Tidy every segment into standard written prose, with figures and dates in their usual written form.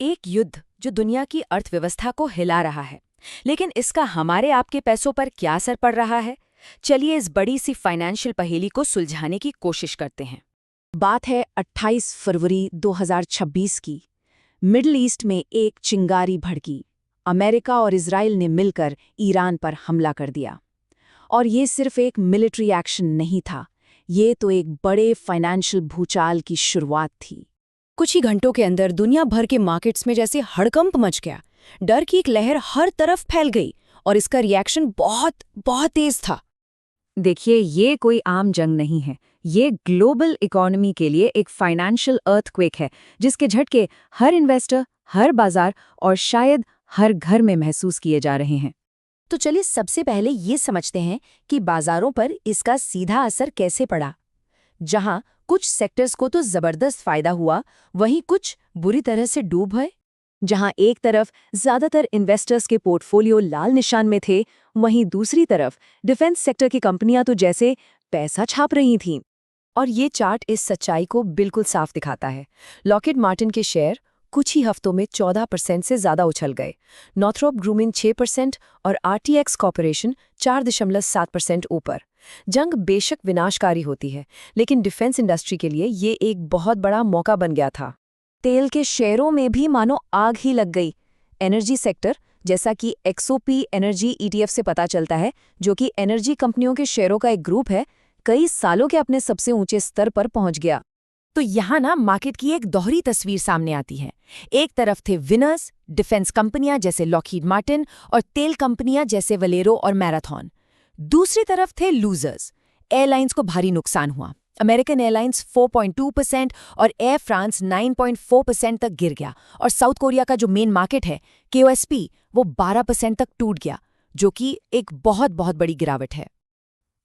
एक युद्ध जो दुनिया की अर्थव्यवस्था को हिला रहा है, लेकिन इसका हमारे आपके पैसों पर क्या असर पड़ रहा है? चलिए इस बड़ी सी फाइनेंशियल पहेली को सुलझाने की कोशिश करते हैं। बात है 28 फरवरी 2026 की। मिडिल ईस्ट में एक चिंगारी भड़की। अमेरिका और इजराइल ने मिलकर ईरान पर हमला कर दिया। और ये सिर्फ एक मिलिट्री एक्शन नहीं था, ये तो एक बड़े फाइनेंशियल भूचाल की शुरुआत थी। कुछ ही घंटों के अंदर दुनिया भर के मार्केट्स में जैसे हड़कंप मच गया। डर की एक लहर हर तरफ फैल गई और इसका रिएक्शन बहुत बहुत तेज था। देखिए, ये कोई आम जंग नहीं है, ये ग्लोबल इकोनॉमी के लिए एक फाइनेंशियल अर्थक्वेक है, जिसके झटके हर इन्वेस्टर, हर बाजार और शायद हर घर में महसूस किए जा रहे हैं। तो चलिए सबसे पहले ये समझते हैं कि बाजारों पर इसका सीधा असर कैसे पड़ा। जहां कुछ सेक्टर्स को तो जबरदस्त फायदा हुआ, वहीं कुछ बुरी तरह से डूब गए। जहां एक तरफ ज्यादातर इन्वेस्टर्स के पोर्टफोलियो लाल निशान में थे, वहीं दूसरी तरफ डिफेंस सेक्टर की कंपनियां तो जैसे पैसा छाप रही थीं। और ये चार्ट इस सच्चाई को बिल्कुल साफ दिखाता है। लॉकहीड मार्टिन के शेयर कुछ ही हफ्तों में 14% से ज्यादा उछल गए। नॉर्थरोप ग्रूमिन 6% और आरटीएक्स कॉर्पोरेशन 4.7% ऊपर। जंग बेशक विनाशकारी होती है, लेकिन डिफेंस इंडस्ट्री के लिए ये एक बहुत बड़ा मौका बन गया था। तेल के शेयरों में भी मानो आग ही लग गई। एनर्जी सेक्टर, जैसा कि एक्सओपी एनर्जी ईटीएफ से पता चलता है, जो कि एनर्जी कंपनियों के शेयरों का एक ग्रुप है, कई सालों के अपने सबसे ऊंचे स्तर पर पहुंच गया। तो यहाँ ना मार्केट की एक दोहरी तस्वीर सामने आती है। एक तरफ थे विनर्स, डिफेंस कंपनियां जैसे लॉकहीड मार्टिन और तेल कंपनियां जैसे वलेरो और मैराथन। दूसरी तरफ थे लूजर्स। एयरलाइंस को भारी नुकसान हुआ। अमेरिकन एयरलाइंस 4.2% और एयर फ्रांस 9.4% तक गिर गया। और साउथ कोरिया का जो मेन मार्केट है, केओएसपी, वो 12% तक टूट गया, जो कि एक बहुत बहुत बड़ी गिरावट है।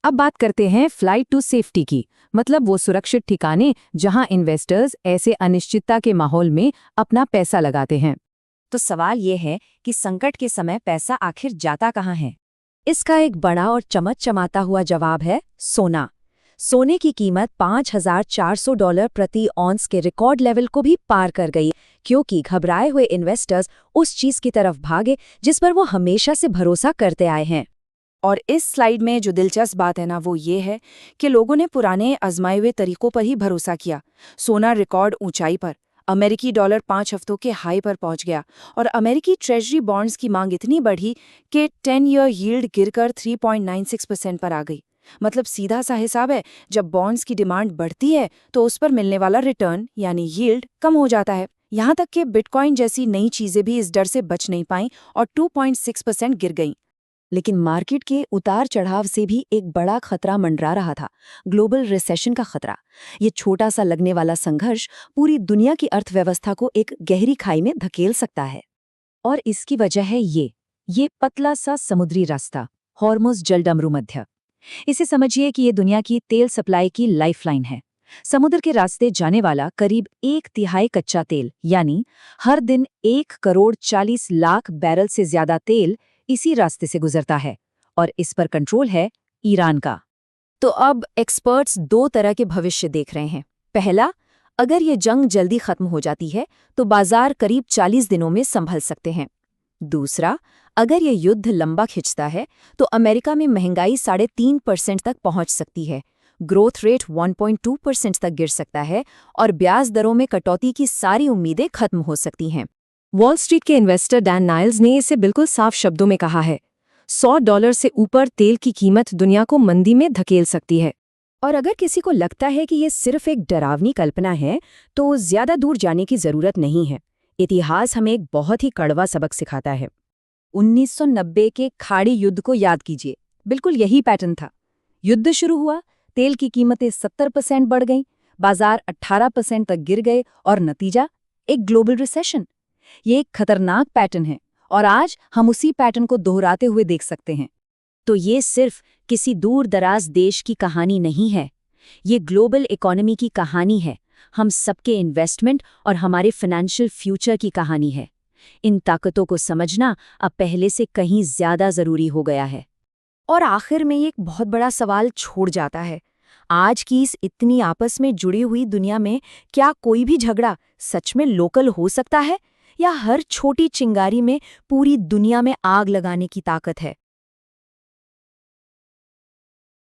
अब बात करते हैं फ्लाइट टू सेफ्टी की, मतलब वो सुरक्षित ठिकाने जहां इन्वेस्टर्स ऐसे अनिश्चितता के माहौल में अपना पैसा लगाते हैं। तो सवाल ये है कि संकट के समय पैसा आखिर जाता कहाँ है? इसका एक बड़ा और चमकता हुआ जवाब है सोना। सोने की कीमत $5,400 प्रति ऑन्स के रिकॉर्ड लेवल को भी पार कर गई, क्योंकि घबराए हुए इन्वेस्टर्स उस चीज की तरफ भागे जिस पर वो हमेशा से भरोसा करते आए हैं। और इस स्लाइड में जो दिलचस्प बात है ना, वो ये है कि लोगों ने पुराने आजमाए हुए तरीकों पर ही भरोसा किया। सोना रिकॉर्ड ऊंचाई पर, अमेरिकी डॉलर 5 हफ्तों के हाई पर पहुंच गया और अमेरिकी ट्रेजरी बॉन्ड्स की मांग इतनी बढ़ी कि 10 ईयर यील्ड गिरकर 3.96% पर आ गई। मतलब सीधा सा हिसाब है, जब बॉन्ड्स की डिमांड बढ़ती है तो उस पर मिलने वाला रिटर्न यानी यील्ड कम हो जाता है। यहाँ तक कि बिटकॉइन जैसी नई चीजें भी इस डर से बच नहीं पाईं और 2.6% गिर गईं। लेकिन मार्केट के उतार चढ़ाव से भी एक बड़ा खतरा मंडरा रहा था, ग्लोबल रिसेशन का खतरा। ये छोटा सा लगने वाला संघर्ष पूरी दुनिया की अर्थव्यवस्था को एक गहरी खाई में धकेल सकता है। और इसकी वजह है ये पतला सा समुद्री रास्ता, हॉर्मुज़ जलडमरू मध्य। इसे समझिए कि ये दुनिया की तेल सप्लाई की लाइफलाइन है। समुद्र के रास्ते जाने वाला करीब 1/3 कच्चा तेल, यानी हर दिन 1,40,40,00,000 बैरल से ज्यादा तेल इसी रास्ते से गुजरता है, और इस पर कंट्रोल है ईरान का। तो अब एक्सपर्ट्स 2 तरह के भविष्य देख रहे हैं। पहला, अगर ये जंग जल्दी खत्म हो जाती है तो बाजार करीब 40 दिनों में संभल सकते हैं। दूसरा, अगर ये युद्ध लंबा खिंचता है तो अमेरिका में महंगाई 3.5% तक पहुंच सकती है, ग्रोथ रेट 1.2% तक गिर सकता है और ब्याज दरों में कटौती की सारी उम्मीदें खत्म हो सकती हैं। वॉल स्ट्रीट के इन्वेस्टर डैन नाइल्स ने इसे बिल्कुल साफ शब्दों में कहा है, $100 से ऊपर तेल की कीमत दुनिया को मंदी में धकेल सकती है। और अगर किसी को लगता है कि ये सिर्फ एक डरावनी कल्पना है, तो ज्यादा दूर जाने की जरूरत नहीं है। इतिहास हमें एक बहुत ही कड़वा सबक सिखाता है। 1990 के खाड़ी युद्ध को याद कीजिए, बिल्कुल यही पैटर्न था। युद्ध शुरू हुआ, तेल की कीमतें 70% बढ़ गईं, बाजार 18% तक गिर गए और नतीजा एक ग्लोबल रिसेशन। ये एक खतरनाक पैटर्न है और आज हम उसी पैटर्न को दोहराते हुए देख सकते हैं। तो ये सिर्फ किसी दूर दराज देश की कहानी नहीं है, ये ग्लोबल इकोनॉमी की कहानी है, हम सबके इन्वेस्टमेंट और हमारे फाइनेंशियल फ्यूचर की कहानी है। इन ताकतों को समझना अब पहले से कहीं ज्यादा जरूरी हो गया है। और आखिर में एक बहुत बड़ा सवाल छोड़ जाता है, आज की इस इतनी आपस में जुड़ी हुई दुनिया में क्या कोई भी झगड़ा सच में लोकल हो सकता है, या हर छोटी चिंगारी में पूरी दुनिया में आग लगाने की ताकत है?